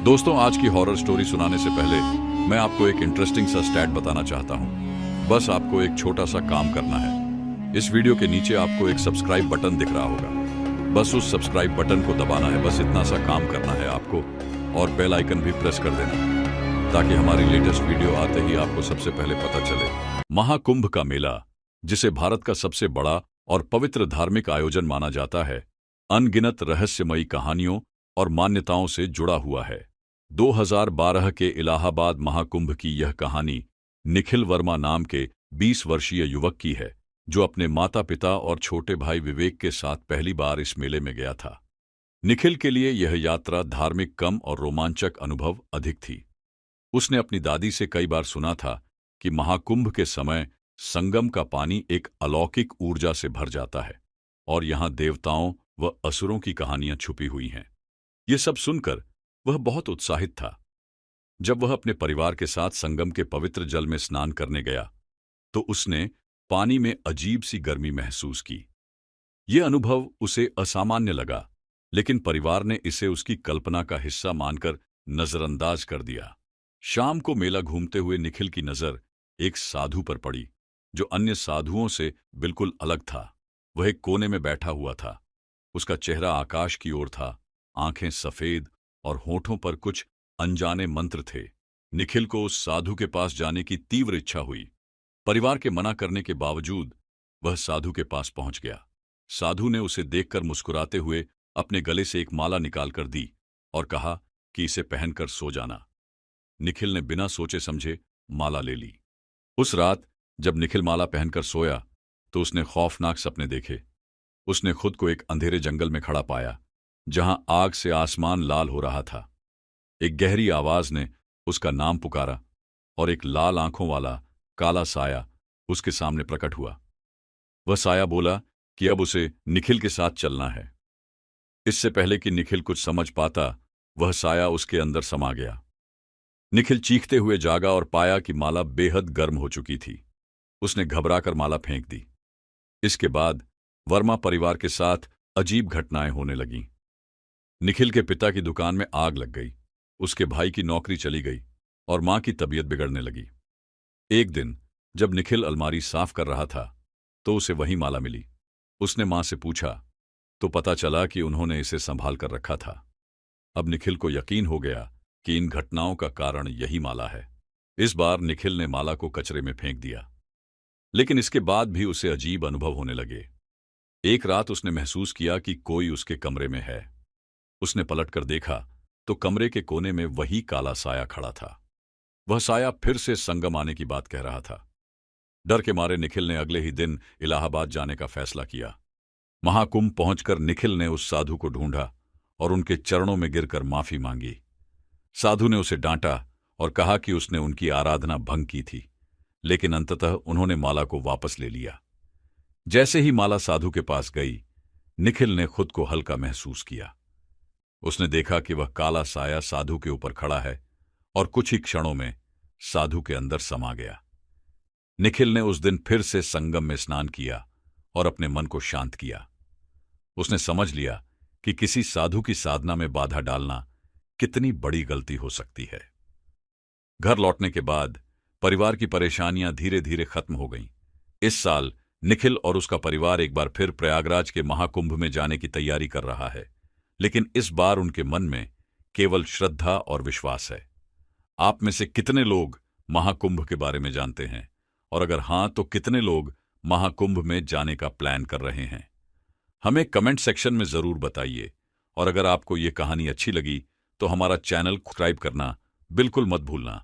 दोस्तों, आज की हॉरर स्टोरी सुनाने से पहले मैं आपको एक इंटरेस्टिंग सा स्टैट बताना चाहता हूँ। बस आपको एक छोटा सा काम करना है। इस वीडियो के नीचे आपको एक सब्सक्राइब बटन दिख रहा होगा। बस उस सब्सक्राइब बटन को दबाना है। बस इतना सा काम करना है आपको, और बेल आइकन भी प्रेस कर देना ताकि हमारी लेटेस्ट वीडियो आते ही आपको सबसे पहले पता चले। महाकुंभ का मेला, जिसे भारत का सबसे बड़ा और पवित्र धार्मिक आयोजन माना जाता है, अनगिनत रहस्यमयी कहानियों और मान्यताओं से जुड़ा हुआ है। 2012 के इलाहाबाद महाकुंभ की यह कहानी निखिल वर्मा नाम के 20 वर्षीय युवक की है, जो अपने माता पिता और छोटे भाई विवेक के साथ पहली बार इस मेले में गया था। निखिल के लिए यह यात्रा धार्मिक कम और रोमांचक अनुभव अधिक थी। उसने अपनी दादी से कई बार सुना था कि महाकुंभ के समय संगम का पानी एक अलौकिक ऊर्जा से भर जाता है और यहां देवताओं व असुरों की कहानियां छुपी हुई हैं। ये सब सुनकर वह बहुत उत्साहित था। जब वह अपने परिवार के साथ संगम के पवित्र जल में स्नान करने गया तो उसने पानी में अजीब सी गर्मी महसूस की। यह अनुभव उसे असामान्य लगा, लेकिन परिवार ने इसे उसकी कल्पना का हिस्सा मानकर नजरअंदाज कर दिया। शाम को मेला घूमते हुए निखिल की नजर एक साधु पर पड़ी, जो अन्य साधुओं से बिल्कुल अलग था। वह एक कोने में बैठा हुआ था। उसका चेहरा आकाश की ओर था, आंखें सफेद और होठों पर कुछ अनजाने मंत्र थे। निखिल को उस साधु के पास जाने की तीव्र इच्छा हुई। परिवार के मना करने के बावजूद वह साधु के पास पहुंच गया। साधु ने उसे देखकर मुस्कुराते हुए अपने गले से एक माला निकालकर दी और कहा कि इसे पहनकर सो जाना। निखिल ने बिना सोचे समझे माला ले ली। उस रात जब निखिल माला पहनकर सोया तो उसने खौफनाक सपने देखे। उसने खुद को एक अंधेरे जंगल में खड़ा पाया, जहां आग से आसमान लाल हो रहा था। एक गहरी आवाज ने उसका नाम पुकारा और एक लाल आंखों वाला काला साया उसके सामने प्रकट हुआ। वह साया बोला कि अब उसे निखिल के साथ चलना है। इससे पहले कि निखिल कुछ समझ पाता, वह साया उसके अंदर समा गया। निखिल चीखते हुए जागा और पाया कि माला बेहद गर्म हो चुकी थी। उसने घबराकर माला फेंक दी। इसके बाद वर्मा परिवार के साथ अजीब घटनाएं होने लगीं। निखिल के पिता की दुकान में आग लग गई, उसके भाई की नौकरी चली गई और मां की तबीयत बिगड़ने लगी। एक दिन जब निखिल अलमारी साफ कर रहा था तो उसे वही माला मिली। उसने मां से पूछा तो पता चला कि उन्होंने इसे संभाल कर रखा था। अब निखिल को यकीन हो गया कि इन घटनाओं का कारण यही माला है। इस बार निखिल ने माला को कचरे में फेंक दिया, लेकिन इसके बाद भी उसे अजीब अनुभव होने लगे। एक रात उसने महसूस किया कि कोई उसके कमरे में है। उसने पलटकर देखा तो कमरे के कोने में वही काला साया खड़ा था। वह साया फिर से संगम आने की बात कह रहा था। डर के मारे निखिल ने अगले ही दिन इलाहाबाद जाने का फैसला किया। महाकुंभ पहुंचकर निखिल ने उस साधु को ढूंढा और उनके चरणों में गिरकर माफी मांगी। साधु ने उसे डांटा और कहा कि उसने उनकी आराधना भंग की थी, लेकिन अंततः उन्होंने माला को वापस ले लिया। जैसे ही माला साधु के पास गई, निखिल ने खुद को हल्का महसूस किया। उसने देखा कि वह काला साया साधु के ऊपर खड़ा है और कुछ ही क्षणों में साधु के अंदर समा गया। निखिल ने उस दिन फिर से संगम में स्नान किया और अपने मन को शांत किया। उसने समझ लिया कि किसी साधु की साधना में बाधा डालना कितनी बड़ी गलती हो सकती है। घर लौटने के बाद परिवार की परेशानियां धीरे धीरे खत्म हो गईं। इस साल निखिल और उसका परिवार एक बार फिर प्रयागराज के महाकुंभ में जाने की तैयारी कर रहा है, लेकिन इस बार उनके मन में केवल श्रद्धा और विश्वास है। आप में से कितने लोग महाकुंभ के बारे में जानते हैं, और अगर हां तो कितने लोग महाकुंभ में जाने का प्लान कर रहे हैं? हमें कमेंट सेक्शन में जरूर बताइए। और अगर आपको ये कहानी अच्छी लगी तो हमारा चैनल सब्सक्राइब करना बिल्कुल मत भूलना।